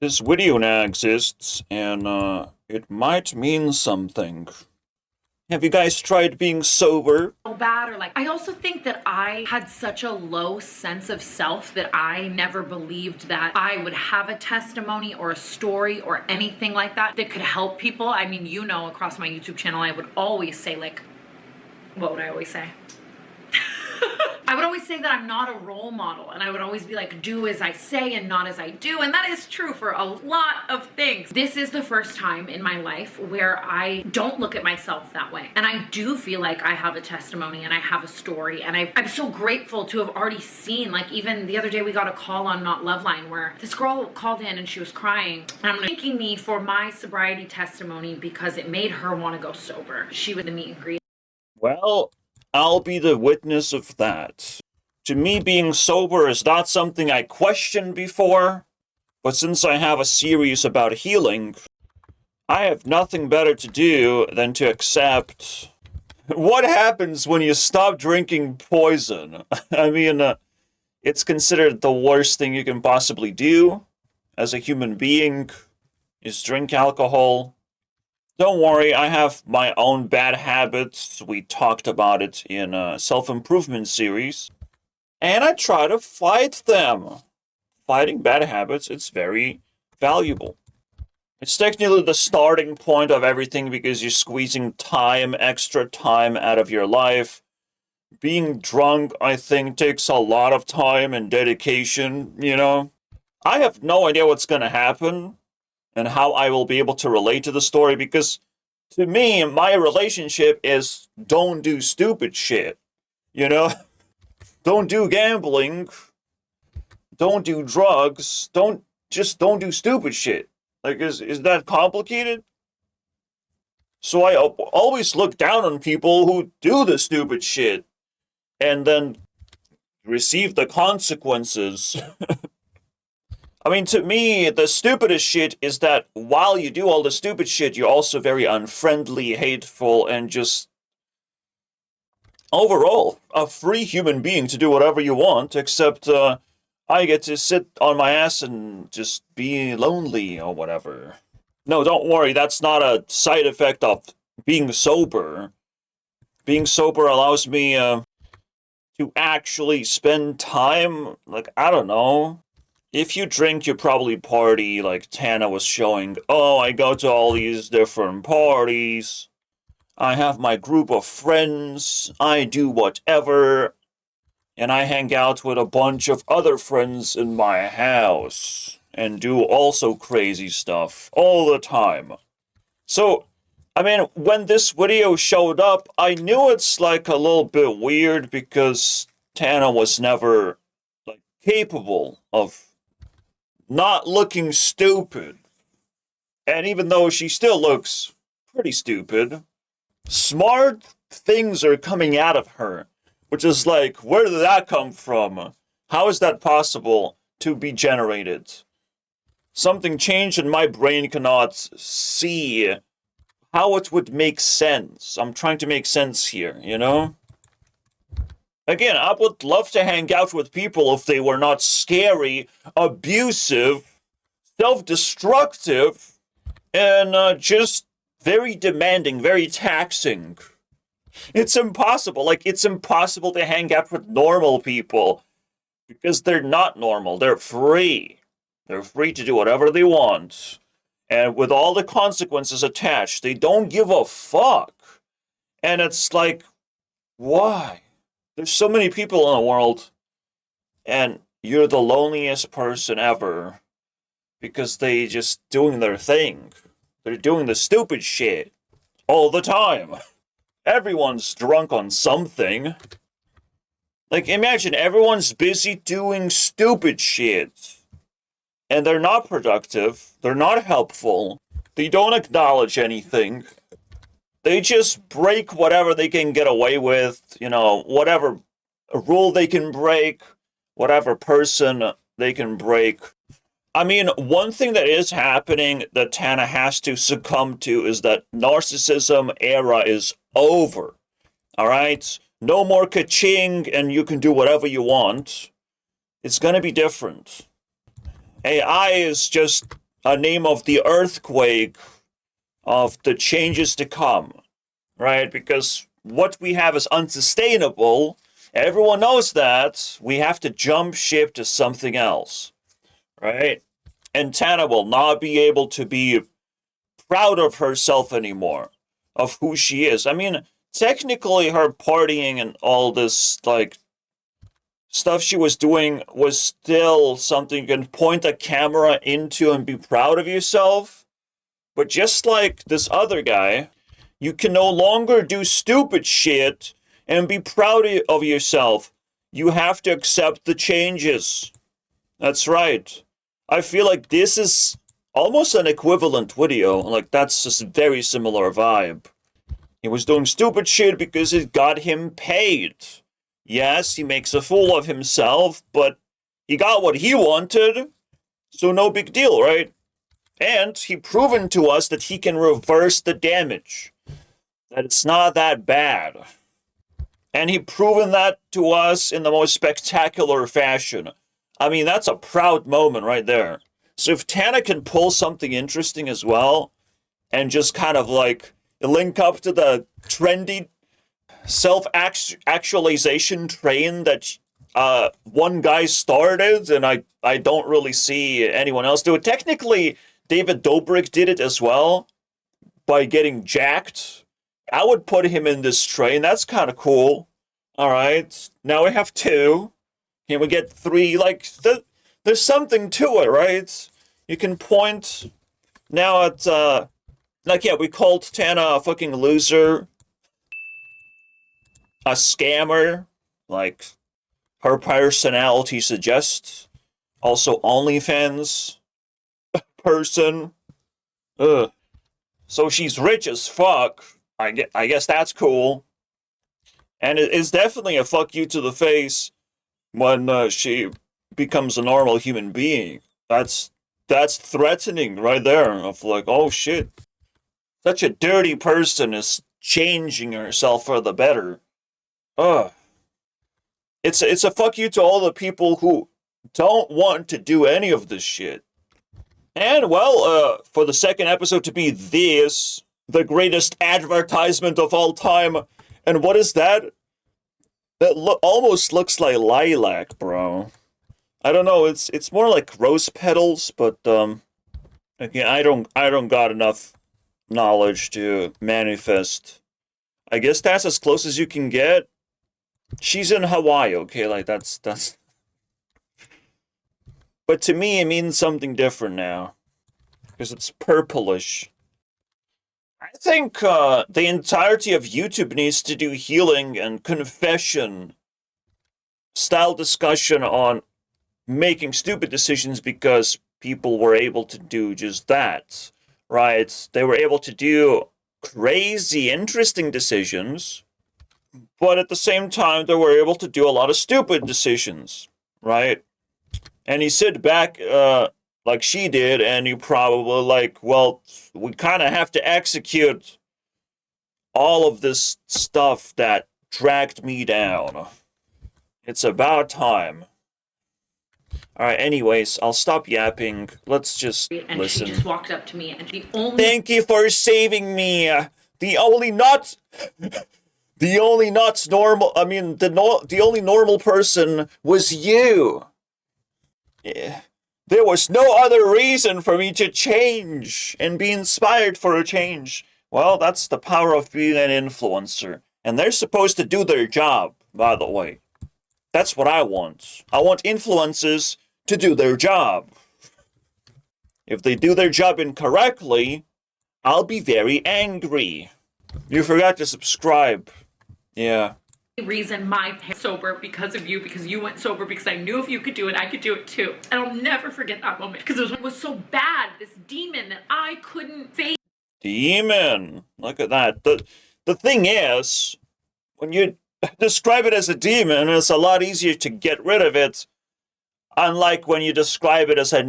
This video now exists, and it might mean something. Have you guys tried being sober? So bad, or like, I also think that I had such a low sense of self that I never believed that I would have a testimony or a story or anything like that that could help people. I mean, you know, across my YouTube channel, I would always say, like, what would I always say? I would always say that I'm not a role model, and I would always be like, do as I say and not as I do, and that is true for a lot of things. This is the first time in my life where I don't look at myself that way, and I do feel like I have a testimony and I have a story, and I'm so grateful to have already seen, like, even the other day we got a call on Not Loveline where this girl called in and she was crying, and I'm thanking me for my sobriety testimony because it made her want to go sober. She was the meet and greet. Well, I'll be the witness of that. To me, being sober is not something I questioned before, but since I have a series about healing, I have nothing better to do than to accept what happens when you stop drinking poison. I mean, it's considered the worst thing you can possibly do as a human being is drink alcohol. Don't worry, I have my own bad habits. We talked about it in a self-improvement series. And I try to fight them. Fighting bad habits, it's very valuable. It's technically the starting point of everything because you're squeezing time, extra time out of your life. Being drunk, I think, takes a lot of time and dedication, you know? I have no idea what's gonna happen and how I will be able to relate to the story because to me, my relationship is don't do stupid shit. You know? Don't do gambling. Don't do drugs. Don't do stupid shit. Like, is that complicated? So I always look down on people who do the stupid shit and then receive the consequences. I mean, to me, the stupidest shit is that while you do all the stupid shit, you're also very unfriendly, hateful, and just overall a free human being to do whatever you want, except I get to sit on my ass and just be lonely or whatever. No, don't worry, that's not a side effect of being sober. Being sober allows me to actually spend time, like, I don't know. If you drink, you probably party, like Tana was showing. Oh, I go to all these different parties. I have my group of friends. I do whatever. And I hang out with a bunch of other friends in my house. And do also crazy stuff all the time. So, I mean, when this video showed up, I knew it's like a little bit weird because Tana was never, like, capable of not looking stupid. And even though she still looks pretty stupid, smart things are coming out of her. Which is like, where did that come from? How is that possible to be generated? Something changed and my brain cannot see how it would make sense. I'm trying to make sense here, you know? Again, I would love to hang out with people if they were not scary, abusive, self-destructive, and just very demanding, very taxing. It's impossible. Like, it's impossible to hang out with normal people because they're not normal. They're free. They're free to do whatever they want. And with all the consequences attached, they don't give a fuck. And it's like, why? There's so many people in the world, and you're the loneliest person ever because they just doing their thing. They're doing the stupid shit all the time. Everyone's drunk on something. Like, imagine everyone's busy doing stupid shit. And they're not productive. They're not helpful. They don't acknowledge anything. They just break whatever they can get away with, you know, whatever rule they can break, whatever person they can break. I mean, one thing that is happening that Tana has to succumb to is that narcissism era is over. All right? No more ka-ching and you can do whatever you want. It's gonna be different. AI is just a name of the earthquake, of the changes to come, right? Because what we have is unsustainable. Everyone knows that. We have to jump ship to something else, right? And Tana will not be able to be proud of herself anymore, of who she is. I mean, technically her partying and all this, like, stuff she was doing was still something you can point a camera into and be proud of yourself. But just like this other guy, you can no longer do stupid shit and be proud of yourself. You have to accept the changes. That's right. I feel like this is almost an equivalent video. Like, that's just a very similar vibe. He was doing stupid shit because it got him paid. Yes, he makes a fool of himself, but he got what he wanted, so no big deal, right? And he proven to us that he can reverse the damage. That it's not that bad. And he proven that to us in the most spectacular fashion. I mean, that's a proud moment right there. So if Tana can pull something interesting as well, and just kind of like link up to the trendy self-actualization train that one guy started, and I don't really see anyone else do it. Technically, David Dobrik did it as well by getting jacked. I would put him in this train. That's kind of cool. All right, now we have 2. Can we get 3? Like, there's something to it, right? You can point now at, like, yeah, we called Tana a fucking loser, a scammer, like her personality suggests. Also, OnlyFans person. Ugh. So she's rich as fuck. I guess that's cool. And it is definitely a fuck you to the face when she becomes a normal human being. That's threatening right there. Of like, oh shit, such a dirty person is changing herself for the better. Ugh. It's a fuck you to all the people who don't want to do any of this shit. And well, for the second episode to be this, the greatest advertisement of all time, and what is that? That almost looks like lilac, bro. I don't know. It's more like rose petals, but again, I don't got enough knowledge to manifest. I guess that's as close as you can get. She's in Hawaii, okay? Like that's. But to me, it means something different now, because it's purplish. I think the entirety of YouTube needs to do healing and confession style discussion on making stupid decisions because people were able to do just that, right? They were able to do crazy, interesting decisions, but at the same time, they were able to do a lot of stupid decisions, right? And you sit back like she did, and you probably like, well, we kind of have to execute all of this stuff that dragged me down. It's about time. Alright, anyways, I'll stop yapping. Let's just and listen. she just walked up to me, and the only Thank you for saving me. The only not normal. I mean, the only normal person was you. Yeah. There was no other reason for me to change and be inspired for a change. Well, that's the power of being an influencer. And they're supposed to do their job, by the way. That's what I want. I want influencers to do their job. If they do their job incorrectly, I'll be very angry. You forgot to subscribe. Yeah. reason my parents sober because of you, because you went sober, because I knew if you could do it, I could do it too. And I'll never forget that moment, because it was so bad, this demon that I couldn't face. Demon. Look at that. The thing is, when you describe it as a demon, it's a lot easier to get rid of it. Unlike when you describe it as a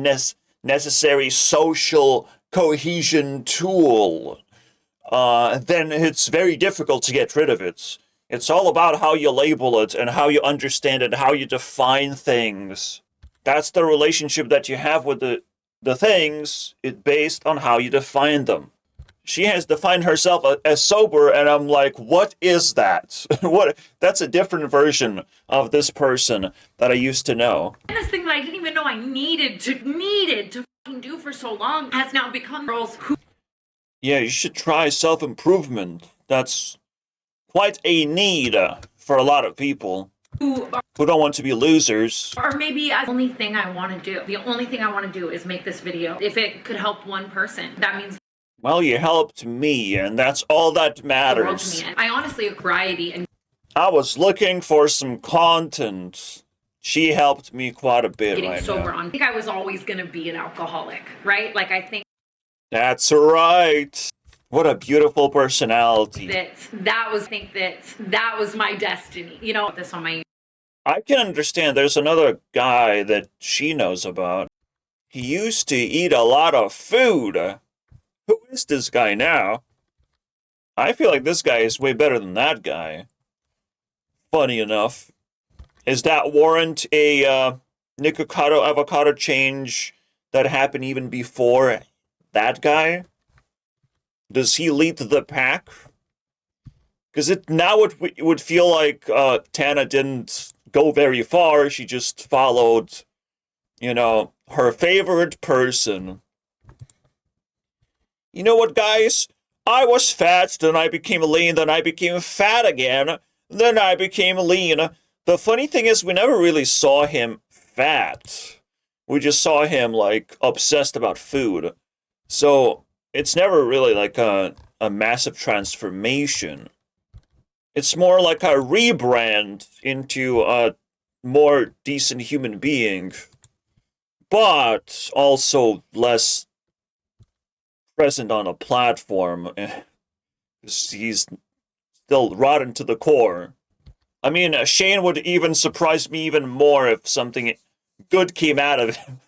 necessary social cohesion tool, then it's very difficult to get rid of it. It's all about how you label it and how you understand it, how you define things. That's the relationship that you have with the the things is based on how you define them. She has defined herself as sober, and I'm like, what is that? What? That's a different version of this person that I used to know. And this thing that I didn't even know I needed to fucking do for so long has now become girls who... Yeah, you should try self-improvement. That's quite a need for a lot of people who don't want to be losers. Or maybe the only thing I want to do. The only thing I want to do is make this video. If it could help one person, that means... Well, you helped me, and that's all that matters. I honestly, variety and... I was looking for some content. She helped me quite a bit right sober now. on. I think I was always going to be an alcoholic, right? Like, I think... That's right. What a beautiful personality. That was my destiny. You know, this on my... I can understand there's another guy that she knows about. He used to eat a lot of food. Who is this guy now? I feel like this guy is way better than that guy. Funny enough. Is that warrant a Nikocado avocado change that happened even before that guy? Does he lead the pack? Because it would feel like Tana didn't go very far. She just followed, her favorite person. You know what, guys? I was fat, then I became lean, then I became fat again, then I became lean. The funny thing is, we never really saw him fat. We just saw him, obsessed about food. So, it's never really, a massive transformation. It's more like a rebrand into a more decent human being. But also less present on a platform. He's still rotten to the core. I mean, Shane would even surprise me even more if something good came out of him.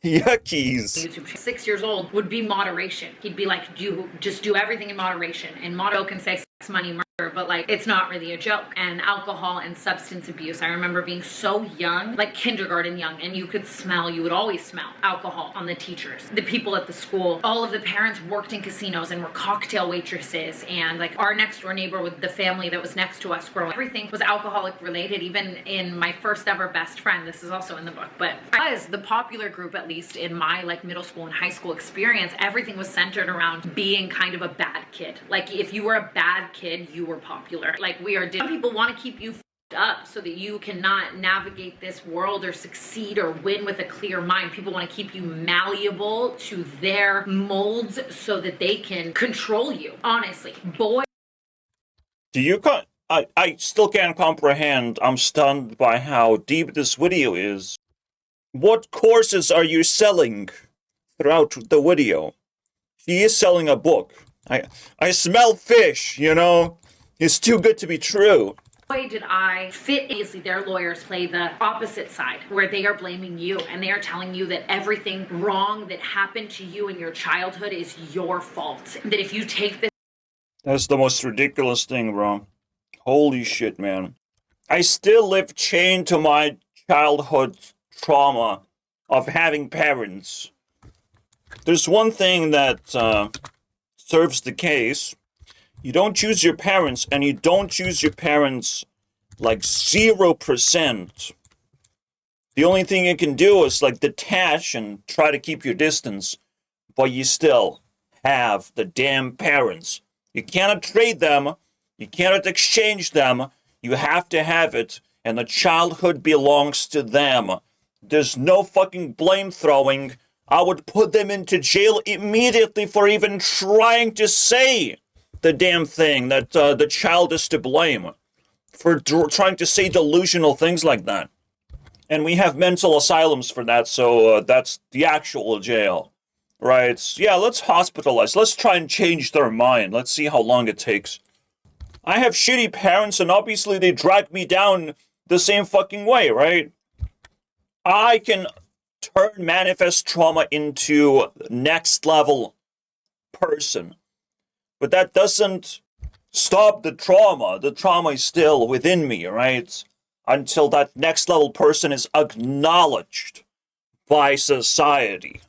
Yuckies. 6 years old would be moderation. He'd be like, just do everything in moderation. And motto can say sex, money, murder, but it's not really a joke. And alcohol and substance abuse. I remember being so young, kindergarten young, and you would always smell alcohol on the teachers, the people at the school. All of the parents worked in casinos and were cocktail waitresses. And our next door neighbor with the family that was next to us growing, everything was alcoholic related. Even in my first ever best friend, this is also in the book, but as the popular group, at least in my middle school and high school experience, everything was centered around being kind of a bad kid. If you were a bad kid, you were popular. Some people want to keep you up so that you cannot navigate this world or succeed or win with a clear mind. People want to keep you malleable to their molds so that they can control you. Honestly, boy. I still can't comprehend. I'm stunned by how deep this video is. What courses are you selling throughout the video? She is selling a book. I smell fish, It's too good to be true. Boy, did I fit. Obviously, their lawyers play the opposite side, where they are blaming you, and they are telling you that everything wrong that happened to you in your childhood is your fault. That if you take this... That's the most ridiculous thing, bro. Holy shit, man. I still live chained to my childhood trauma of having parents. There's one thing that serves the case. You don't choose your parents, and you don't choose your parents 0%. The only thing you can do is detach and try to keep your distance, but you still have the damn parents. You cannot trade them, you cannot exchange them, you have to have it, and the childhood belongs to them. There's no fucking blame throwing. I would put them into jail immediately for even trying to say the damn thing that the child is to blame. For trying to say delusional things like that. And we have mental asylums for that, so that's the actual jail. Right? Yeah, let's hospitalize. Let's try and change their mind. Let's see how long it takes. I have shitty parents, and obviously they drag me down the same fucking way, right? I can turn manifest trauma into next level person. But that doesn't stop the trauma. The trauma is still within me, right? Until that next level person is acknowledged by society.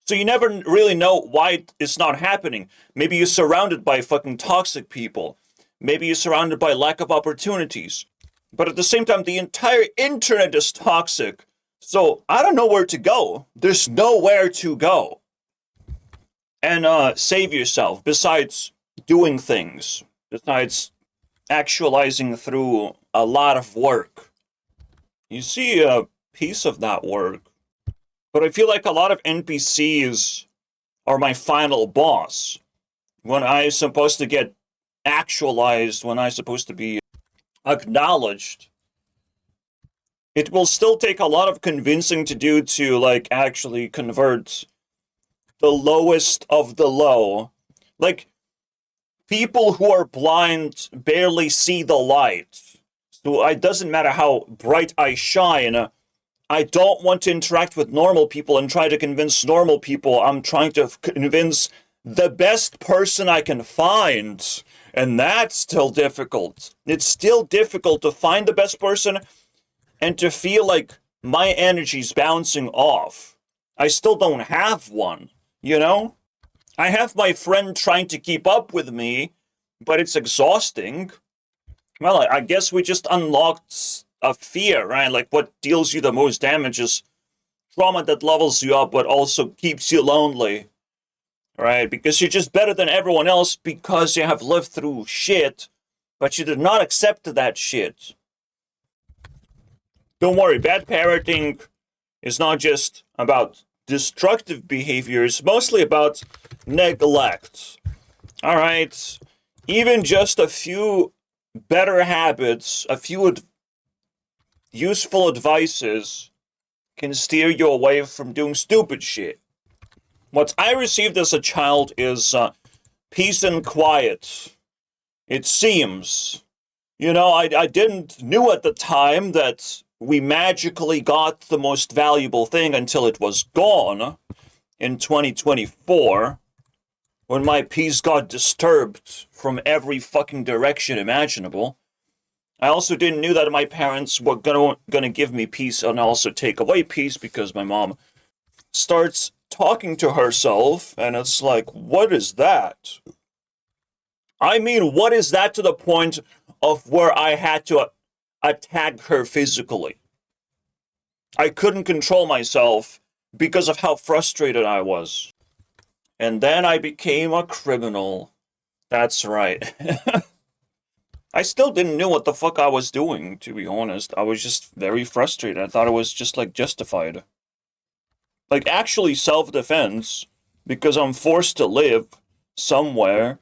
So you never really know why it's not happening. Maybe you're surrounded by fucking toxic people. Maybe you're surrounded by lack of opportunities. But at the same time, the entire internet is toxic. So I don't know where to go. There's nowhere to go. And save yourself, besides doing things. Besides actualizing through a lot of work. You see a piece of that work. But I feel like a lot of NPCs are my final boss. When I'm supposed to get actualized, when I'm supposed to be acknowledged, it will still take a lot of convincing to do to, like, actually convert the lowest of the low. Like, people who are blind barely see the light. So it doesn't matter how bright I shine. I don't want to interact with normal people and try to convince normal people. I'm trying to convince the best person I can find. And that's still difficult. It's still difficult to find the best person and to feel like my energy's bouncing off. I still don't have one, you know? I have my friend trying to keep up with me, but it's exhausting. Well, I guess we just unlocked a fear, right? Like, what deals you the most damage is trauma that levels you up, but also keeps you lonely, right? Because you're just better than everyone else because you have lived through shit, but you did not accept that shit. Don't worry, bad parenting is not just about destructive behavior, it's mostly about neglect. All right, even just a few better habits, a few useful advices can steer you away from doing stupid shit. What I received as a child is peace and quiet. It seems. You know, I didn't knew at the time that we magically got the most valuable thing until it was gone in 2024, when my peace got disturbed from every fucking direction imaginable. I also didn't know that my parents were gonna give me peace and also take away peace, because my mom starts talking to herself, and it's like, what is that? I mean, what is that, to the point of where I had to attack her physically? I couldn't control myself because of how frustrated I was. And then I became a criminal. That's right. I still didn't know what the fuck I was doing, to be honest. I was just very frustrated. I thought it was just, like, justified. Like, actually self-defense, because I'm forced to live somewhere.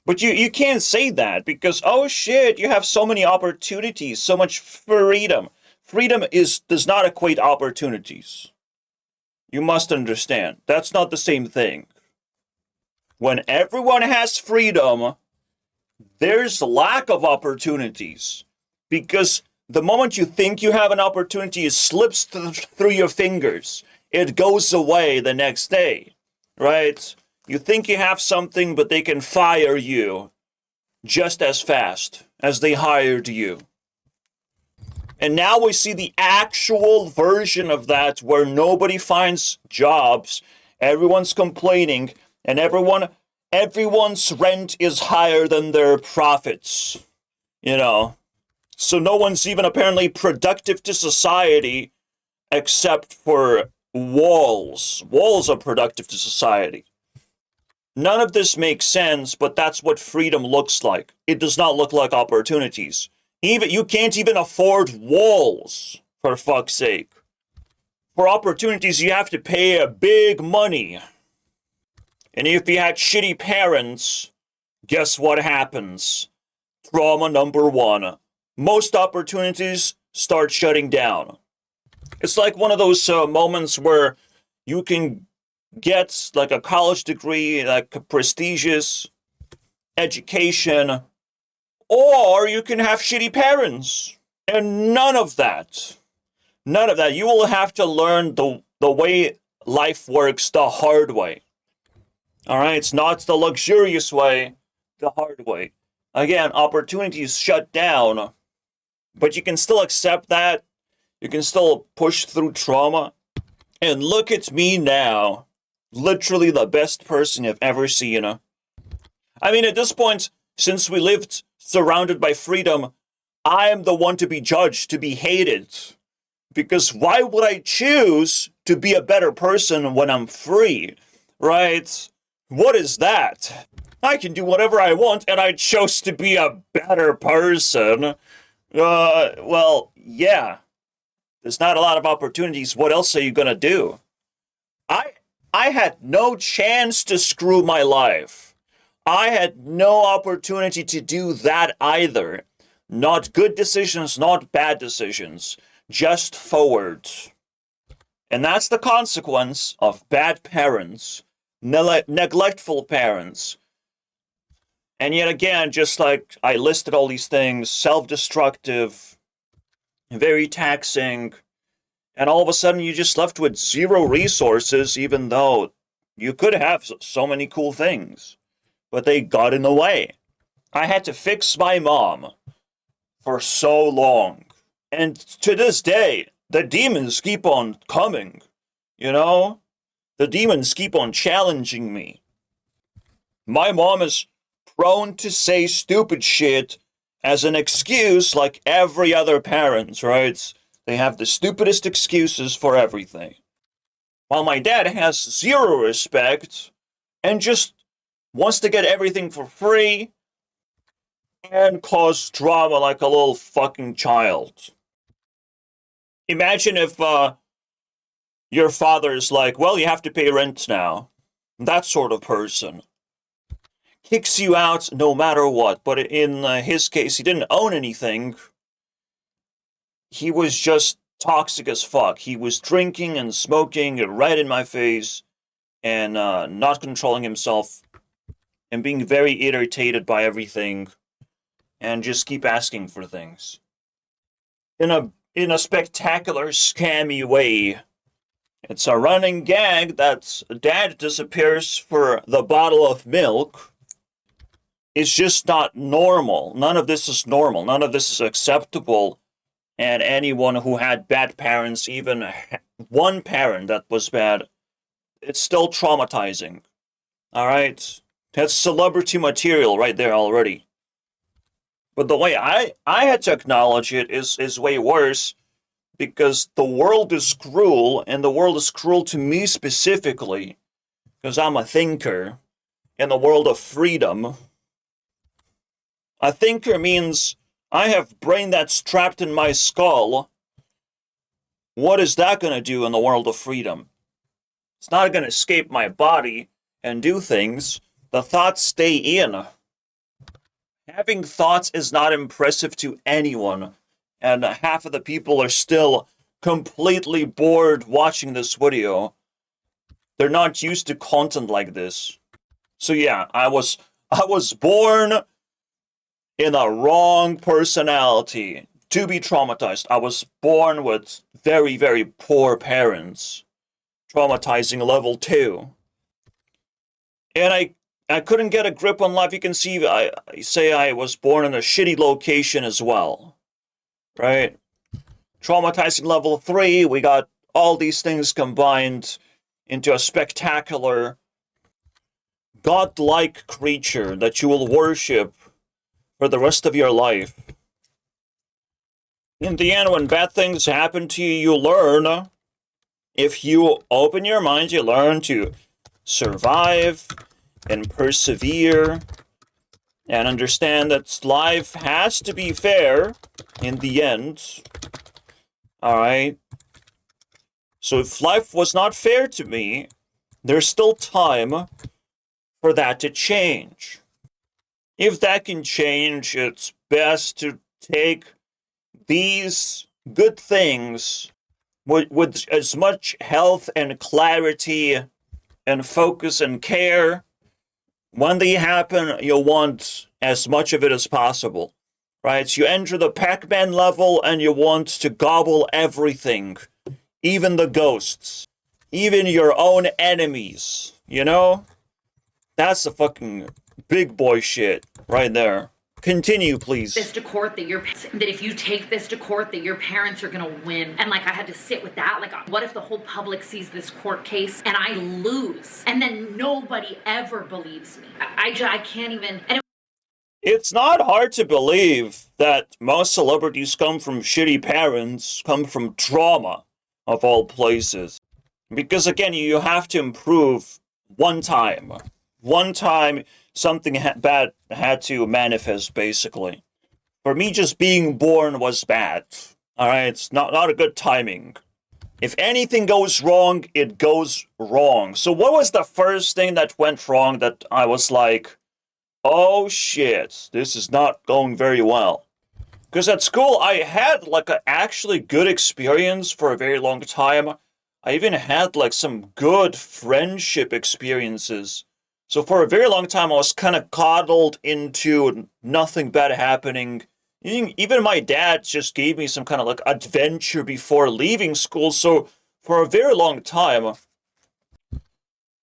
But you can't say that, because, oh shit, you have so many opportunities, so much freedom. Freedom does not equate opportunities. You must understand. That's not the same thing. When everyone has freedom, there's lack of opportunities, because the moment you think you have an opportunity, it slips through your fingers. It goes away the next day, right? You think you have something, but they can fire you just as fast as they hired you. And now we see the actual version of that, where nobody finds jobs, everyone's complaining, and everyone's rent is higher than their profits, you know. So no one's even apparently productive to society, except for walls. Walls are productive to society. None of this makes sense, but that's what freedom looks like. It does not look like opportunities. You can't even afford walls, for fuck's sake. For opportunities, you have to pay a big money. And if you had shitty parents, guess what happens? Trauma number one. Most opportunities start shutting down. It's like one of those moments where you can get, like, a college degree, like a prestigious education, or you can have shitty parents. And none of that. None of that. You will have to learn the way life works the hard way. All right? It's not the luxurious way, the hard way. Again, opportunities shut down, but you can still accept that. You can still push through trauma. And look at me now. Literally the best person you've ever seen. I mean, at this point, since we lived surrounded by freedom, I am the one to be judged, to be hated. Because why would I choose to be a better person when I'm free? Right? What is that? I can do whatever I want, and I chose to be a better person. Well, yeah. There's not a lot of opportunities. What else are you gonna do? I had no chance to screw my life. I had no opportunity to do that either. Not good decisions, not bad decisions. Just forward. And that's the consequence of bad parents, neglectful parents. And yet again, just like I listed all these things, self-destructive, very taxing, and all of a sudden you're just left with zero resources, even though you could have so many cool things. But they got in the way. I had to fix my mom for so long. And to this day, the demons keep on coming, you know? The demons keep on challenging me. My mom is prone to say stupid shit as an excuse like every other parent, right? They have the stupidest excuses for everything. While my dad has zero respect and just wants to get everything for free and cause drama like a little fucking child. Imagine if your father's like, well, you have to pay rent now. That sort of person. Kicks you out no matter what. But in his case, he didn't own anything. He was just toxic as fuck. He was drinking and smoking right in my face and not controlling himself and being very irritated by everything and just keep asking for things. In a spectacular, scammy way. It's a running gag that dad disappears for the bottle of milk. It's just not normal. None of this is normal. None of this is acceptable. And anyone who had bad parents, even one parent that was bad, it's still traumatizing. Alright? That's celebrity material right there already. But the way I had to acknowledge it is way worse, because the world is cruel, and the world is cruel to me specifically, because I'm a thinker in the world of freedom. A thinker means I have brain that's trapped in my skull. What is that going to do in the world of freedom? It's not going to escape my body and do things. The thoughts stay in. Having thoughts is not impressive to anyone, and half of the people are still completely bored watching this video. They're not used to content like this. So yeah, I was born in a wrong personality to be traumatized. I was born with very, very poor parents. Traumatizing level 2. And I couldn't get a grip on life. You can see I say I was born in a shitty location as well. Right? Traumatizing level 3, we got all these things combined into a spectacular, godlike creature that you will worship for the rest of your life. In the end, when bad things happen to you, you learn. If you open your mind, you learn to survive and persevere and understand that life has to be fair in the end. Alright? So if life was not fair to me, there's still time for that to change. If that can change, it's best to take these good things with as much health and clarity and focus and care. When they happen, you'll want as much of it as possible. Right? You enter the Pac-Man level and you want to gobble everything. Even the ghosts. Even your own enemies. You know? That's the fucking big boy shit right there. Continue, please. This to court that if you take this to court that your parents are gonna win, and like I had to sit with that. Like, what if the whole public sees this court case and I lose, and then nobody ever believes me? I can't even. It's not hard to believe that most celebrities come from shitty parents, come from trauma, of all places. Because again, you have to improve one time. One time, something bad had to manifest, basically. For me, just being born was bad. Alright, it's not a good timing. If anything goes wrong, it goes wrong. So what was the first thing that went wrong that I was like, oh shit, this is not going very well? Because at school, I had like an actually good experience for a very long time. I even had like some good friendship experiences. So for a very long time, I was kind of coddled into nothing bad happening. Even my dad just gave me some kind of like adventure before leaving school. So for a very long time,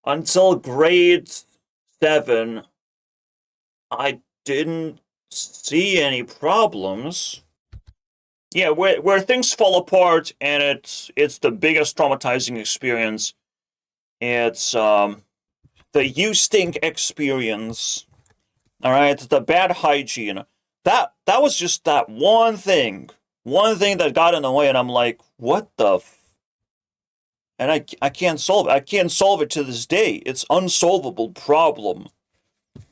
until grade 7, I didn't see any problems. Yeah, where things fall apart and it's the biggest traumatizing experience. It's the you stink experience. Alright, the bad hygiene. That was just that one thing that got in the way, and I'm like, what the and I can't solve it. I can't solve it to this day. It's unsolvable problem.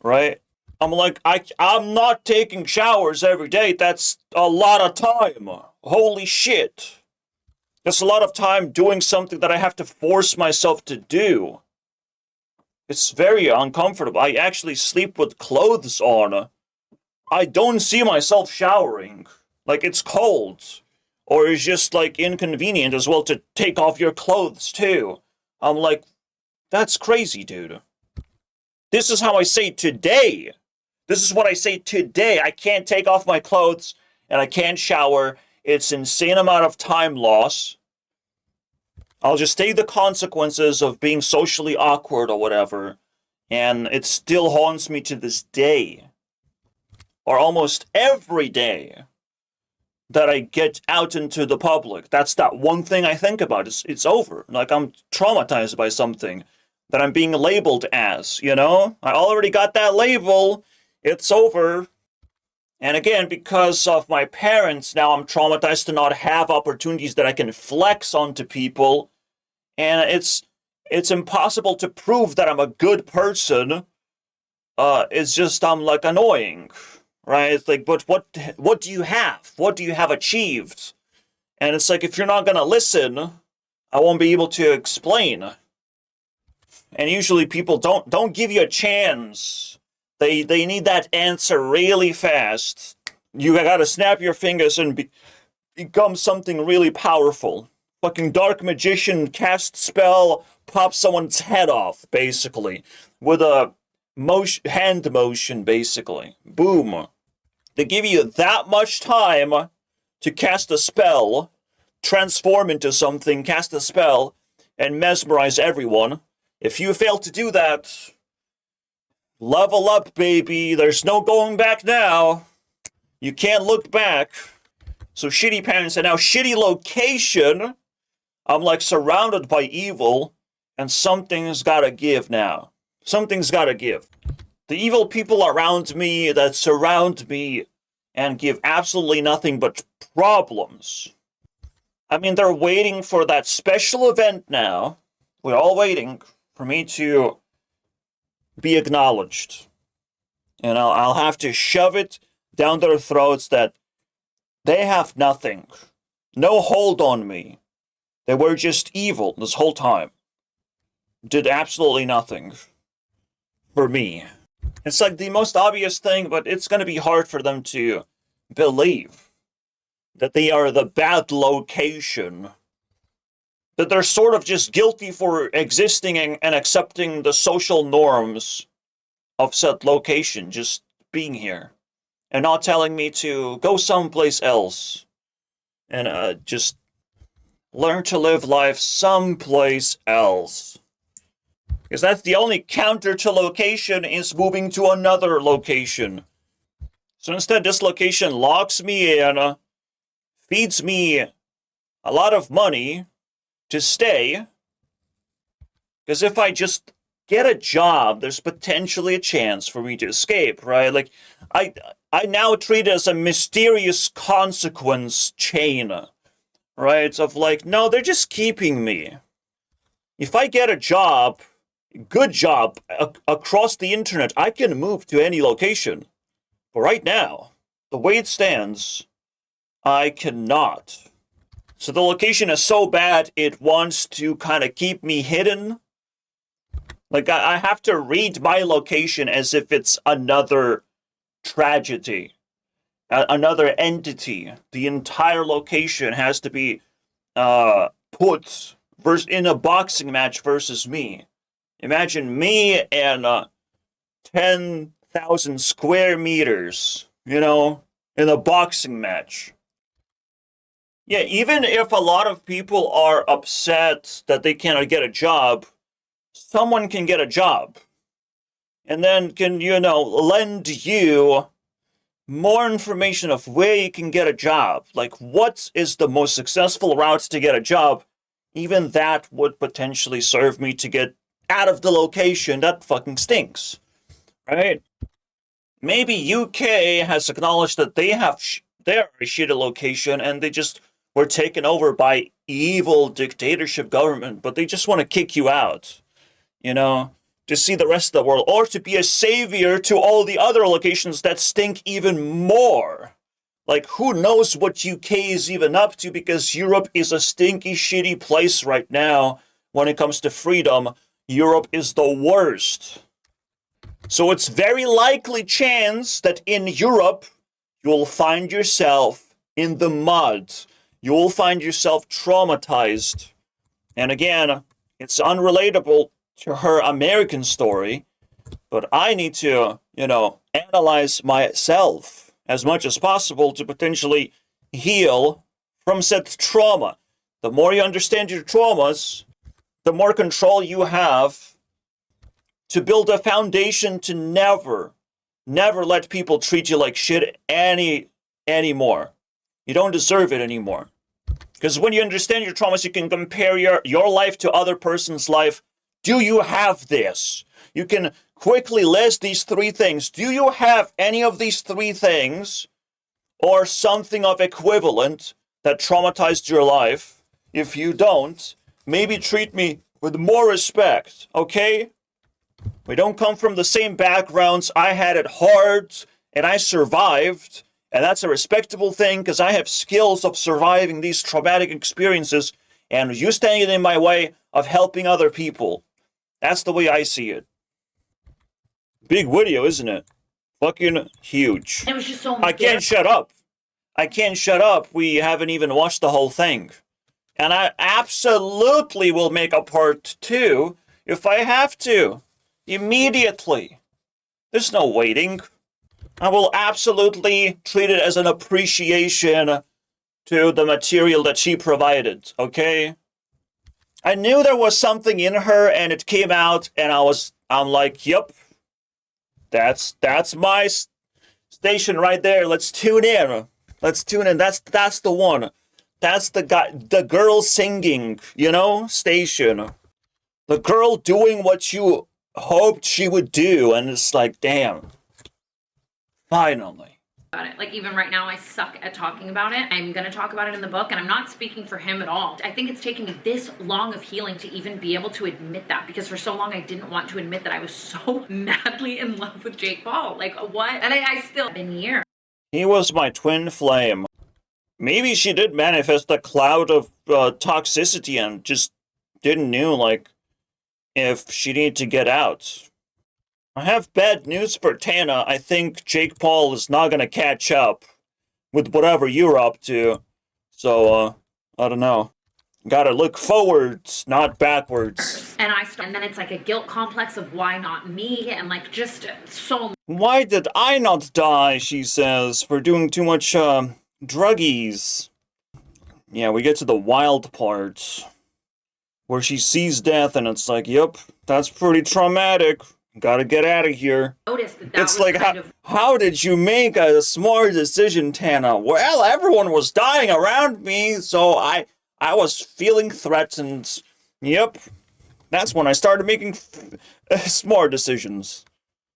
Right? I'm like, I'm not taking showers every day. That's a lot of time. Holy shit. That's a lot of time doing something that I have to force myself to do. It's very uncomfortable. I actually sleep with clothes on. I don't see myself showering. Like, it's cold. Or it's just, like, inconvenient as well to take off your clothes, too. I'm like, that's crazy, dude. This is how I say today. This is what I say today. I can't take off my clothes, and I can't shower. It's insane amount of time loss. I'll just take the consequences of being socially awkward or whatever, and it still haunts me to this day. Or almost every day that I get out into the public. That's that one thing I think about. It's over. Like, I'm traumatized by something that I'm being labeled as, you know? I already got that label. It's over. And again, because of my parents, now I'm traumatized to not have opportunities that I can flex onto people. And it's impossible to prove that I'm a good person. It's just, I'm like annoying. Right? It's like, but what do you have? What do you have achieved? And it's like, if you're not gonna listen, I won't be able to explain. And usually people don't give you a chance. They need that answer really fast. You gotta snap your fingers and become something really powerful. Fucking dark magician, cast spell, pop someone's head off, basically. With a hand motion, basically. Boom. They give you that much time to cast a spell, transform into something, cast a spell, and mesmerize everyone. If you fail to do that, level up, baby. There's no going back now. You can't look back. So shitty parents and now shitty location. I'm like surrounded by evil, and something's gotta give now. Something's gotta give. The evil people around me that surround me and give absolutely nothing but problems. I mean, they're waiting for that special event now. We're all waiting for me to be acknowledged. And I'll have to shove it down their throats that they have nothing. No hold on me. They were just evil this whole time. Did absolutely nothing for me. It's like the most obvious thing, but it's going to be hard for them to believe that they are the bad location. That they're sort of just guilty for existing and accepting the social norms of said location, just being here. And not telling me to go someplace else. And just learn to live life someplace else. Because that's the only counter to location is moving to another location. So instead, this location locks me in, feeds me a lot of money to stay. Because if I just get a job, there's potentially a chance for me to escape, right? Like, I now treat it as a mysterious consequence chain, right? Of like, no, they're just keeping me. If I get a job, good job, across the internet, I can move to any location. But right now, the way it stands, I cannot. So the location is so bad, it wants to kind of keep me hidden. Like, I have to read my location as if it's another tragedy, another entity. The entire location has to be put in a boxing match versus me. Imagine me and 10,000 square meters, in a boxing match. Yeah, even if a lot of people are upset that they cannot get a job, someone can get a job. And then can, lend you more information of where you can get a job. Like, what is the most successful route to get a job? Even that would potentially serve me to get out of the location that fucking stinks. Right? Maybe UK has acknowledged that they're a shitty location and they just were taken over by evil dictatorship government, but they just want to kick you out. To see the rest of the world, or to be a savior to all the other locations that stink even more. Like, who knows what UK is even up to, because Europe is a stinky, shitty place right now when it comes to freedom. Europe is the worst. So it's very likely chance that in Europe, you'll find yourself in the mud. You'll find yourself traumatized. And again, it's unrelatable to her American story, but I need to, analyze myself as much as possible to potentially heal from said trauma. The more you understand your traumas, the more control you have to build a foundation to never let people treat you like shit anymore. You don't deserve it anymore. Because when you understand your traumas, you can compare your life to other person's life. Do you have this? You can quickly list these 3 things. Do you have any of these 3 things or something of equivalent that traumatized your life? If you don't, maybe treat me with more respect, okay? We don't come from the same backgrounds. I had it hard and I survived, and that's a respectable thing because I have skills of surviving these traumatic experiences, and you standing in my way of helping other people. That's the way I see it. Big video, isn't it? Fucking huge. It was just so I can't shut up. I can't shut up. We haven't even watched the whole thing. And I absolutely will make a part 2 if I have to. Immediately. There's no waiting. I will absolutely treat it as an appreciation to the material that she provided, okay? I knew there was something in her, and it came out, and I'm like, yep, that's my station right there. Let's tune in. That's the one. That's the girl singing, station. The girl doing what you hoped she would do, and it's like, damn. Finally. About it. Like, even right now, I suck at talking about it. I'm going to talk about it in the book, and I'm not speaking for him at all. I think it's taking me this long of healing to even be able to admit that, because for so long I didn't want to admit that I was so madly in love with Jake Paul. Like, what? And I still been here. He was my twin flame. Maybe she did manifest a cloud of toxicity and just didn't know, if she needed to get out. I have bad news for Tana. I think Jake Paul is not gonna catch up with whatever you're up to. So, I don't know. Gotta look forwards, not backwards. And then it's like a guilt complex of why not me, and just so. Why did I not die, she says, for doing too much, druggies. Yeah, we get to the wild part, where she sees death, and it's like, yep, that's pretty traumatic. Gotta get out of here. Noticed that It's was like, kind of how did you make a smart decision, Tana? Well, everyone was dying around me, so I was feeling threatened. Yep, that's when I started making smart decisions.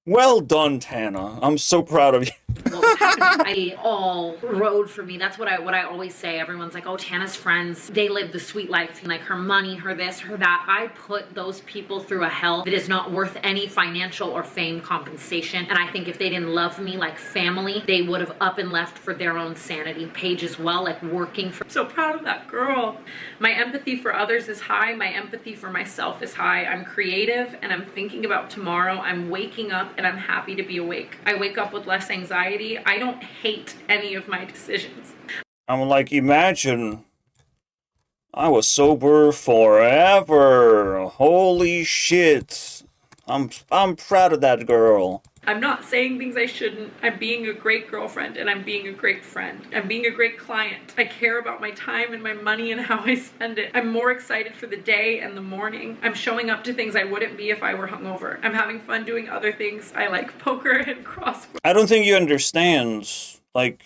Well done, Tana. I'm so proud of you. what was happening. I all rode for me. That's what I always say. Everyone's like, oh, Tana's friends, they live the sweet life. Like her money, her this, her that. I put those people through a hell that is not worth any financial or fame compensation. And I think if they didn't love me like family, they would have up and left for their own sanity. Paige as well, like working for. I'm so proud of that girl. My empathy for others is high. My empathy for myself is high. I'm creative and I'm thinking about tomorrow. I'm waking up and I'm happy to be awake. I wake up with less anxiety. I don't hate any of my decisions. I'm like, imagine I was sober forever. Holy shit. I'm proud of that girl. I'm not saying things I shouldn't. I'm being a great girlfriend and I'm being a great friend. I'm being a great client. I care about my time and my money and how I spend it. I'm more excited for the day and the morning. I'm showing up to things I wouldn't be if I were hungover. I'm having fun doing other things. I like poker and crossword. I don't think you understand, like,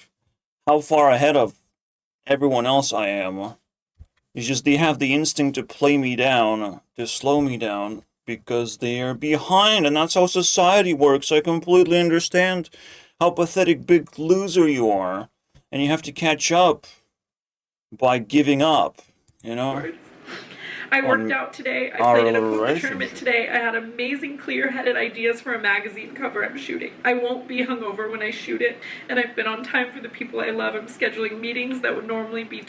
how far ahead of everyone else I am. It's just they have the instinct to play me down, to slow me down, because they are behind, and that's how society works. I completely understand how pathetic big loser you are, and you have to catch up by giving up, you know? I worked out today. I played in a poker tournament today. I had amazing clear-headed ideas for a magazine cover I'm shooting. I won't be hungover when I shoot it, and I've been on time for the people I love. I'm scheduling meetings that would normally be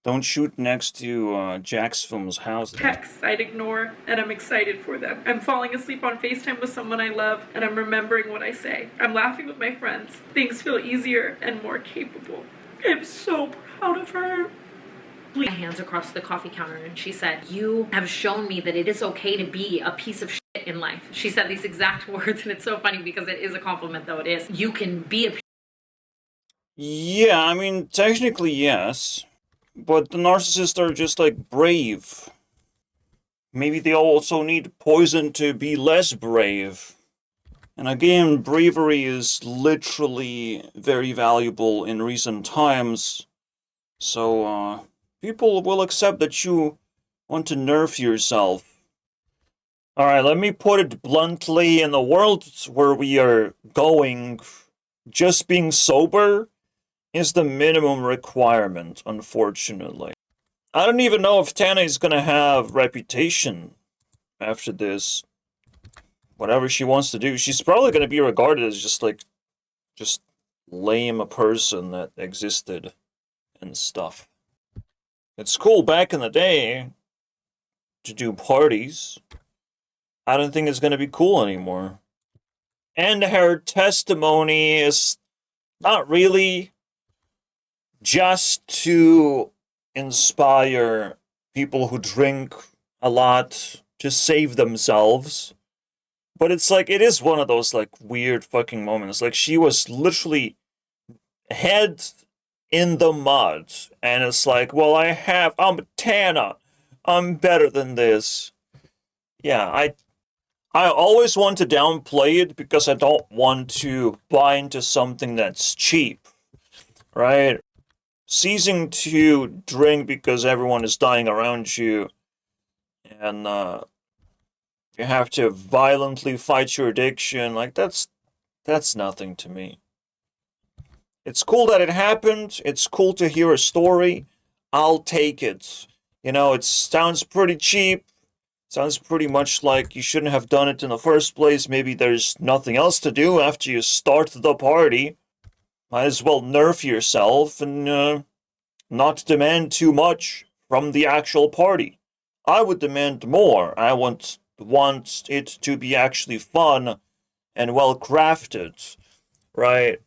don't shoot next to Jackson's house. Texts I'd ignore, and I'm excited for them. I'm falling asleep on FaceTime with someone I love, and I'm remembering what I say. I'm laughing with my friends. Things feel easier and more capable. I'm so proud of her. My hands across the coffee counter, and she said, you have shown me that it is okay to be a piece of shit in life. She said these exact words, and it's so funny because it is a compliment, though it is. You can be a... Yeah, I mean, technically, yes. But the narcissists are just, like, brave. Maybe they also need poison to be less brave. And again, bravery is literally very valuable in recent times. So, people will accept that you want to nerf yourself. Alright, let me put it bluntly. In the world where we are going, just being sober is the minimum requirement, unfortunately. I don't even know if Tana is gonna have reputation after this. Whatever she wants to do, she's probably gonna be regarded as just lame a person that existed and stuff. It's cool back in the day to do parties. I don't think it's gonna be cool anymore. And her testimony is not really just to inspire people who drink a lot to save themselves. But it's like, it is one of those, like, weird fucking moments. Like, she was literally head in the mud. And it's like, well, I'm Tana. I'm better than this. Yeah, I always want to downplay it because I don't want to buy into something that's cheap. Right? Ceasing to drink because everyone is dying around you, and you have to violently fight your addiction, like, that's nothing to me. It's cool that it happened, it's cool to hear a story, I'll take it. You know, it sounds pretty cheap, sounds pretty much like you shouldn't have done it in the first place. Maybe there's nothing else to do after you start the party. Might as well nerf yourself and not demand too much from the actual party. I would demand more. I want it to be actually fun and well crafted, right?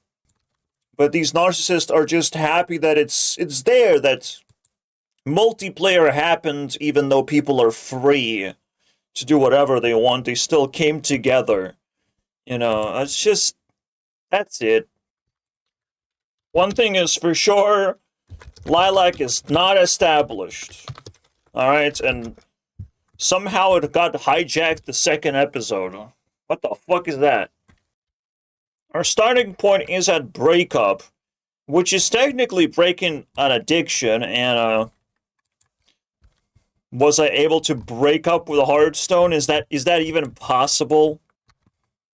But these narcissists are just happy that it's there, that multiplayer happened, even though people are free to do whatever they want. They still came together. You know, that's it. One thing is for sure, LILAC is not established. Alright, and somehow it got hijacked the second episode. What the fuck is that? Our starting point is at breakup, which is technically breaking an addiction, and was I able to break up with a Hearthstone? Is that even possible?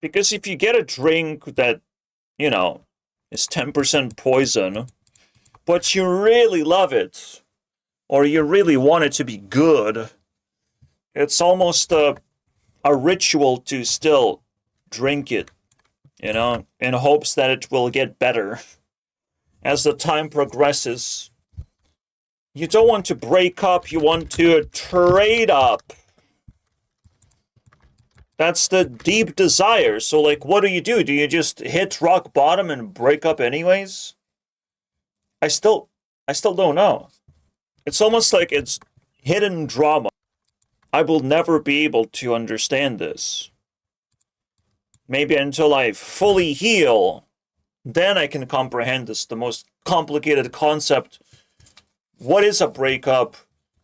Because if you get a drink that, you know, is 10% poison, but you really love it, or you really want it to be good, it's almost a ritual to still drink it, you know, in hopes that it will get better as the time progresses. You don't want to break up, you want to trade up. That's the deep desire. So, like, what do? Do you just hit rock bottom and break up anyways? I still don't know. It's almost like it's hidden drama. I will never be able to understand this. Maybe until I fully heal, then I can comprehend this, the most complicated concept. What is a breakup?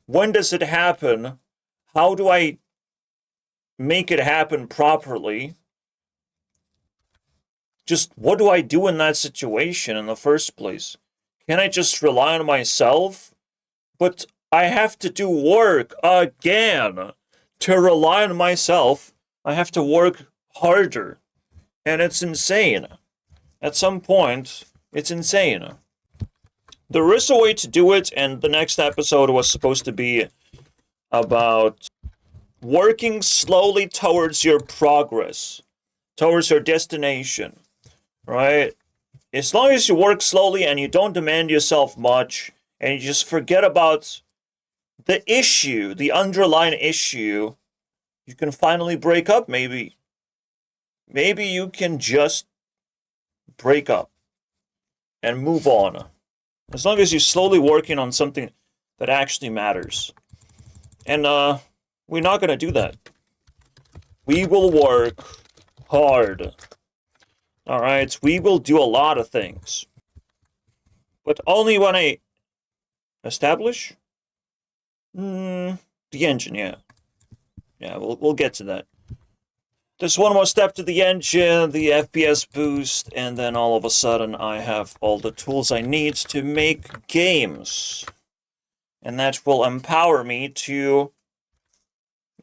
When does it happen? How do I make it happen properly? Just what do I do in that situation in the first place? Can I just rely on myself? But I have to do work again. To rely on myself, I have to work harder. And it's insane. At some point, it's insane. There is a way to do it, and the next episode was supposed to be about working slowly towards your progress, towards your destination, right? As long as you work slowly and you don't demand yourself much, and you just forget about the issue, the underlying issue, you can finally break up, maybe. Maybe you can just break up and move on. As long as you're slowly working on something that actually matters. And, we're not going to do that. We will work hard. Alright? We will do a lot of things. But only when I establish? The engine, yeah. Yeah, we'll get to that. There's one more step to the engine, the FPS boost, and then all of a sudden I have all the tools I need to make games. And that will empower me to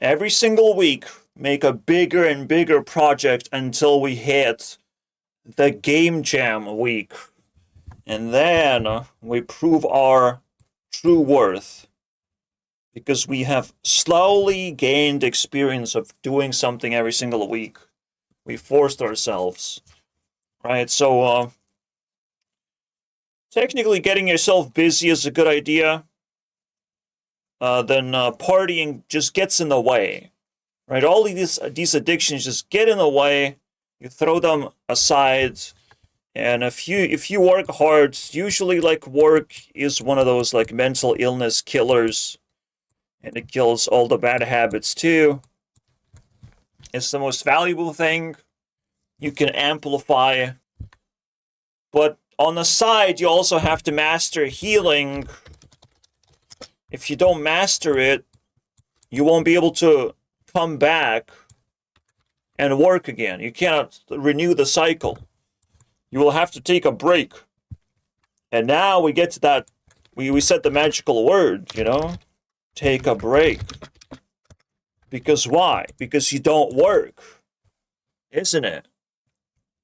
every single week make a bigger and bigger project until we hit the Game Jam week. And then we prove our true worth. Because we have slowly gained experience of doing something every single week. We forced ourselves. Right? So, technically getting yourself busy is a good idea. Then partying just gets in the way. Right? All of these addictions just get in the way. You throw them aside. And if you work hard, usually like work is one of those like mental illness killers. And it kills all the bad habits too. It's the most valuable thing you can amplify. But on the side, you also have to master healing. If you don't master it, you won't be able to come back and work again. You cannot renew the cycle. You will have to take a break. And now we get to that, we said the magical word, you know? Take a break. Because why? Because you don't work. Isn't it?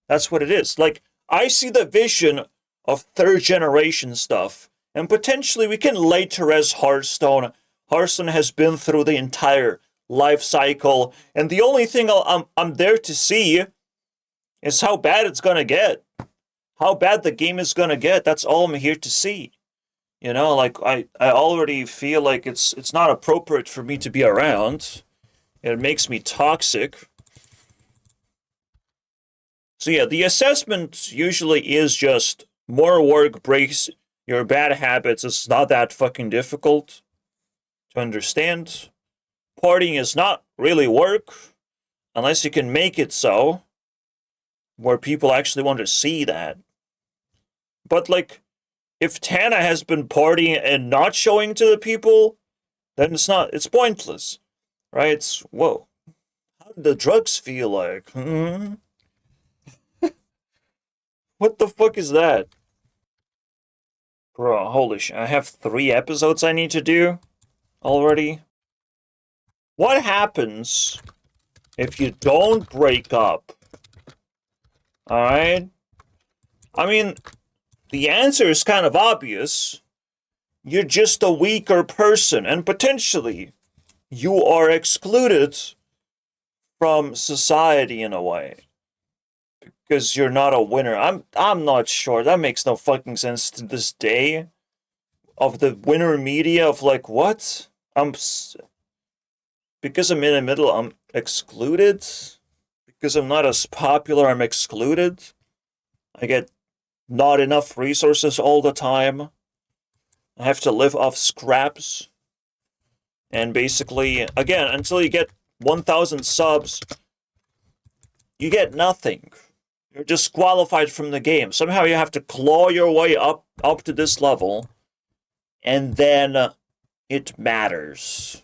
That's what it is. Like, I see the vision of third generation stuff. And potentially we can later as Hearthstone. Hearthstone has been through the entire life cycle. And the only thing I'm there to see is how bad it's gonna get. How bad the game is gonna get. That's all I'm here to see. You know, like, I already feel like it's not appropriate for me to be around. It makes me toxic. So yeah, the assessment usually is just more work breaks your bad habits. It's not that fucking difficult to understand. Partying is not really work, unless you can make it so, where people actually want to see that. But like, if Tana has been partying and not showing to the people, then it's pointless, right? Whoa, the drugs feel like. What the fuck is that? Bro, holy shit. I have 3 episodes I need to do already. What happens if you don't break up? Alright? I mean, the answer is kind of obvious. You're just a weaker person, and potentially you are excluded from society in a way. Because you're not a winner. I'm not sure. That makes no fucking sense to this day. Of the winner media of like, what? Because I'm in the middle, I'm excluded? Because I'm not as popular, I'm excluded? I get not enough resources all the time. I have to live off scraps. And basically, again, until you get 1,000 subs, you get nothing. You're disqualified from the game. Somehow you have to claw your way up to this level, and then it matters.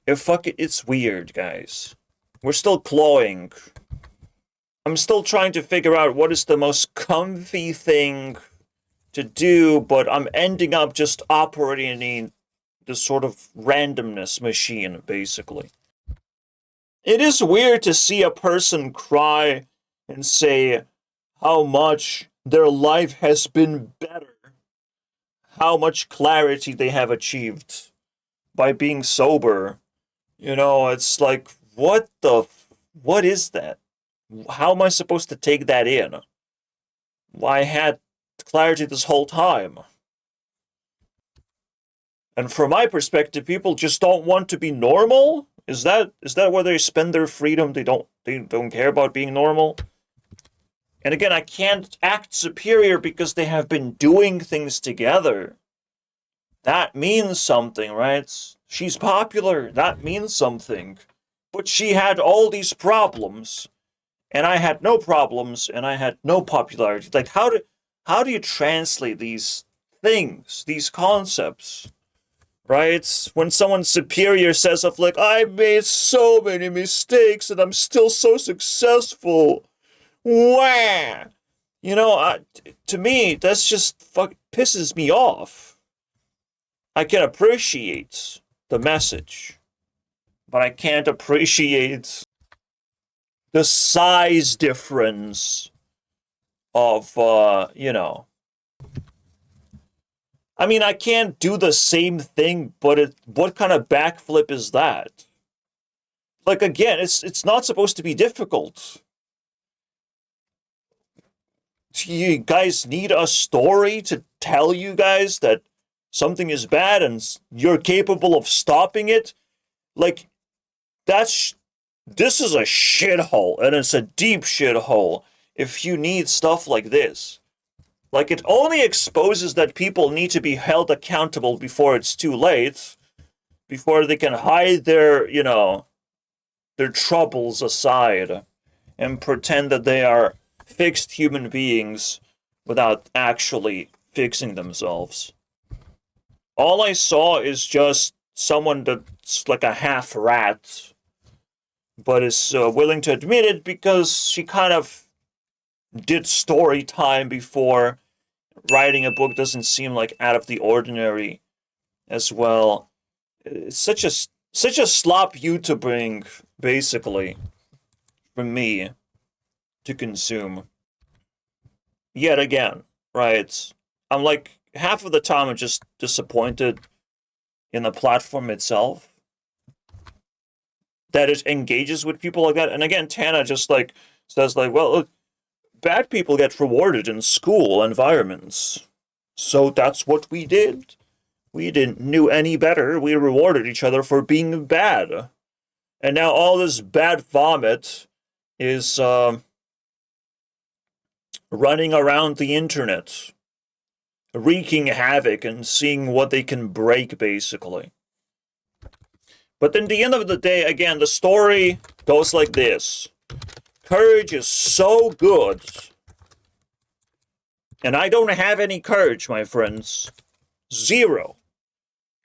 It's weird, guys. We're still clawing. I'm still trying to figure out what is the most comfy thing to do, but I'm ending up just operating this sort of randomness machine, basically. It is weird to see a person cry and say how much their life has been better, how much clarity they have achieved by being sober. You know, it's like, what is that? How am I supposed to take that in? I had clarity this whole time. And from my perspective, people just don't want to be normal? Is that where they spend their freedom? They don't care about being normal? And again, I can't act superior because they have been doing things together. That means something, right? She's popular. That means something. But she had all these problems, and I had no problems, and I had no popularity. Like, how do you translate these things, these concepts? Right? When someone superior says of like, I made so many mistakes and I'm still so successful. Wah! You know, to me, that's just pisses me off. I can appreciate the message, but I can't appreciate the size difference of, you know. I mean, I can't do the same thing, but what kind of backflip is that? Like, again, it's not supposed to be difficult. You guys need a story to tell you guys that something is bad and you're capable of stopping it? Like, this is a shithole, and it's a deep shithole if you need stuff like this. Like, it only exposes that people need to be held accountable before it's too late, before they can hide their, you know, their troubles aside and pretend that they are fixed human beings without actually fixing themselves. All I saw is just someone that's like a half rat, but is willing to admit it because she kind of did story time before. Writing a book doesn't seem like out of the ordinary as well. It's such a slop YouTubing, basically, for me to consume. Yet again, right? I'm like, half of the time I'm just disappointed in the platform itself, that it engages with people like that. And again, Tana just like says like, well, look, bad people get rewarded in school environments. So that's what we did. We didn't know any better. We rewarded each other for being bad. And now all this bad vomit is running around the internet, wreaking havoc and seeing what they can break, basically. But then at the end of the day, again, the story goes like this. Courage is so good. And I don't have any courage, my friends. Zero.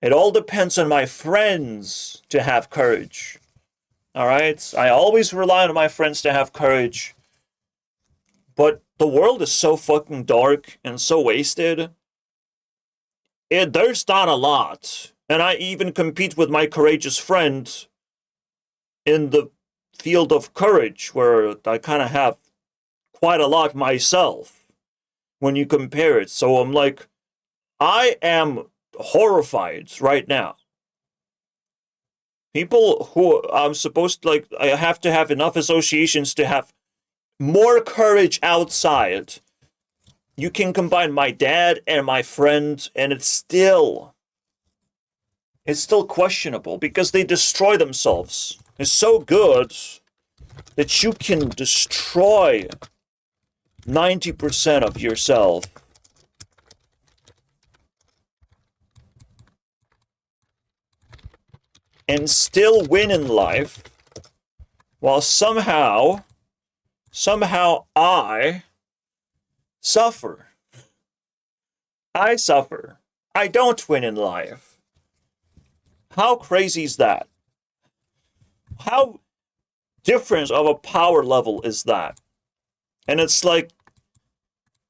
It all depends on my friends to have courage. Alright? I always rely on my friends to have courage. But the world is so fucking dark and so wasted. There's not a lot. And I even compete with my courageous friend in the field of courage, where I kind of have quite a lot myself when you compare it. So I'm like, I am horrified right now. People who I'm supposed to, like, I have to have enough associations to have more courage outside. You can combine my dad and my friend, and it's still questionable because they destroy themselves. It's so good that you can destroy 90% of yourself. And still win in life, while somehow I suffer. I suffer. I don't win in life. How crazy is that? How different of a power level is that? And it's like,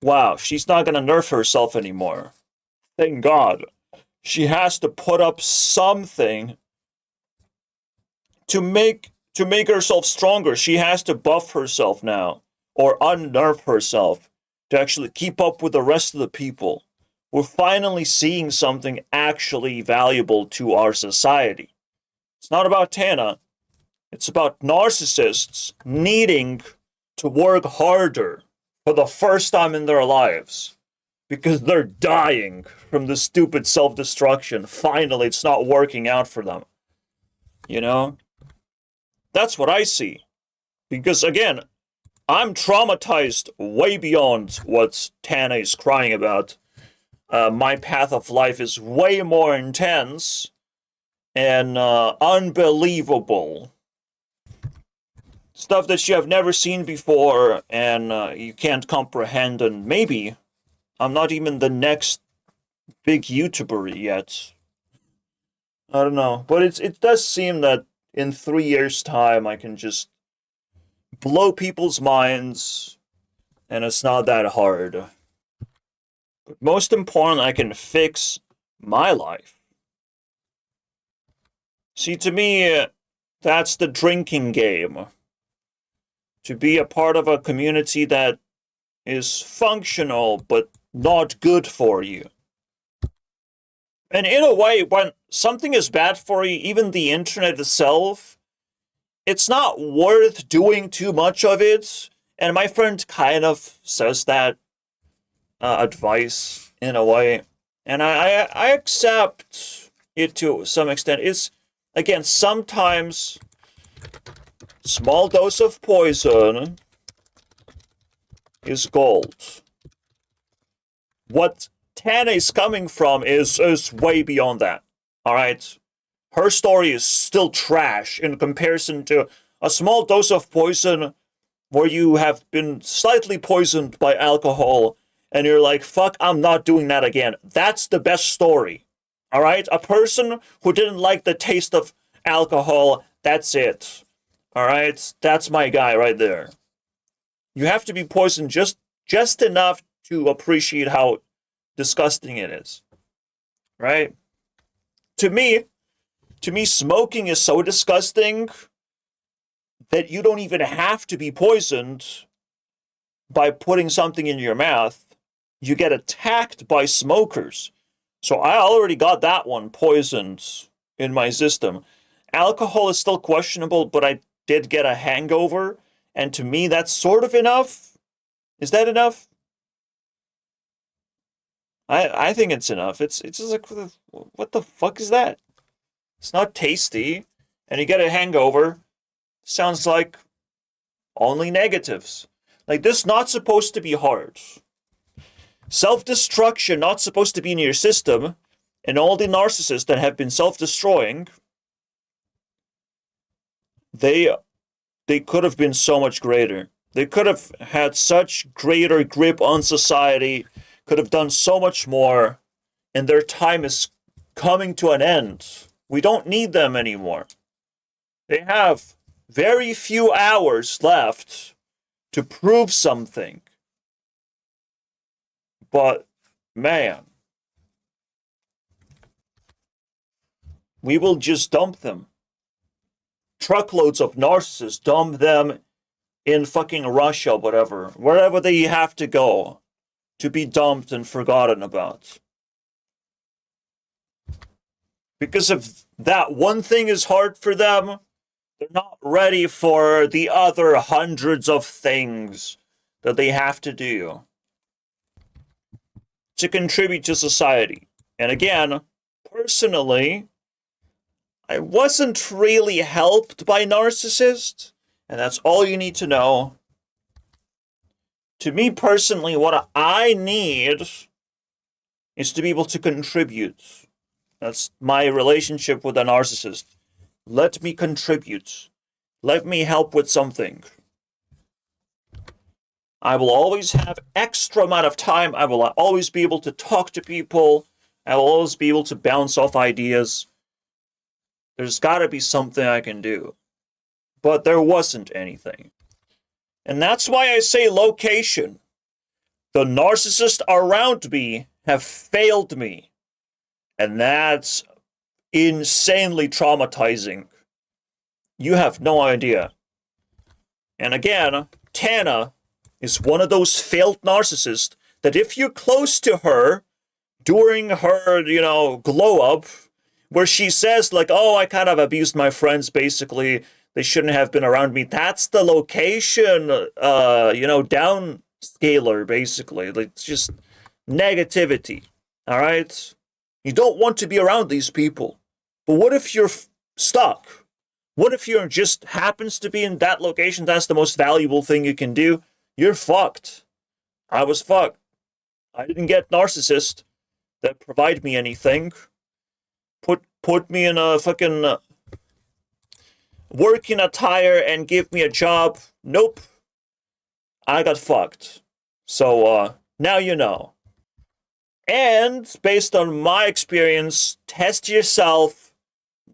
wow, she's not gonna nerf herself anymore. Thank God. She has to put up something to make herself stronger. She has to buff herself now, or unnerf herself, to actually keep up with the rest of the people. We're finally seeing something actually valuable to our society. It's not about Tana. It's about narcissists needing to work harder for the first time in their lives because they're dying from the stupid self-destruction. Finally, it's not working out for them. You know? That's what I see. Because, again, I'm traumatized way beyond what Tana is crying about. My path of life is way more intense and unbelievable. Stuff that you have never seen before and you can't comprehend, and maybe I'm not even the next big YouTuber yet. I don't know. But it does seem that in 3 years' time I can just blow people's minds, and it's not that hard. But most important, I can fix my life. See, to me, that's the drinking game. To be a part of a community that is functional but not good for you. And in a way, when something is bad for you, even the internet itself, it's not worth doing too much of it. And my friend kind of says that advice in a way. And I accept it to some extent. It's, again, sometimes small dose of poison is gold. What Tana is coming from is way beyond that. Alright? Her story is still trash in comparison to a small dose of poison where you have been slightly poisoned by alcohol and you're like, fuck, I'm not doing that again. That's the best story. Alright? A person who didn't like the taste of alcohol, that's it. Alright? That's my guy right there. You have to be poisoned just enough to appreciate how disgusting it is. Right? To me, smoking is so disgusting that you don't even have to be poisoned by putting something in your mouth. You get attacked by smokers. So I already got that one poisoned in my system. Alcohol is still questionable, but I did get a hangover, and to me that's sort of enough. Is that enough? I think it's enough. It's just like, what the fuck is that? It's not tasty, and you get a hangover. Sounds like only negatives. Like, this not supposed to be hard. Self-destruction not supposed to be in your system, and all the narcissists that have been self-destroying, they could have been so much greater. They could have had such greater grip on society, could have done so much more, and their time is coming to an end. We don't need them anymore. They have very few hours left to prove something. But, man, we will just dump them. Truckloads of narcissists, dump them in fucking Russia, whatever, wherever they have to go to be dumped and forgotten about. Because if that one thing is hard for them, they're not ready for the other hundreds of things that they have to do to contribute to society. And again, personally, I wasn't really helped by narcissists, and that's all you need to know. To me personally, what I need is to be able to contribute. That's my relationship with a narcissist. Let me contribute. Let me help with something. I will always have extra amount of time. I will always be able to talk to people. I will always be able to bounce off ideas. There's got to be something I can do. But there wasn't anything. And that's why I say location. The narcissists around me have failed me. And that's insanely traumatizing. You have no idea. And again, Tana is one of those failed narcissists that if you're close to her during her, glow up, where she says like, oh, I kind of abused my friends, basically, they shouldn't have been around me. That's the location, downscaler, basically. Like, it's just negativity, all right? You don't want to be around these people. But what if you're stuck? What if you're just happens to be in that location? That's the most valuable thing you can do. You're fucked. I was fucked. I didn't get narcissist that provide me anything. Put me in a fucking working attire and give me a job. Nope. I got fucked. So now you know. And based on my experience, test yourself.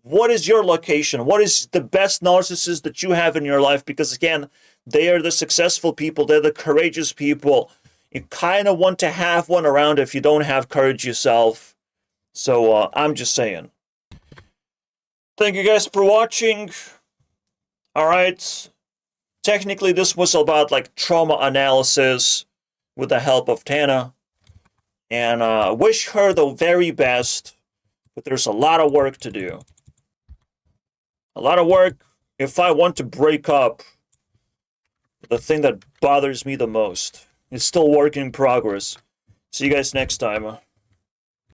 What is your location? What is the best narcissist that you have in your life? Because again, they are the successful people. They're the courageous people. You kind of want to have one around if you don't have courage yourself. So I'm just saying. Thank you guys for watching. Alright. Technically, this was about like trauma analysis with the help of Tana. And wish her the very best. But there's a lot of work to do. A lot of work if I want to break up the thing that bothers me the most. It's still work in progress. See you guys next time.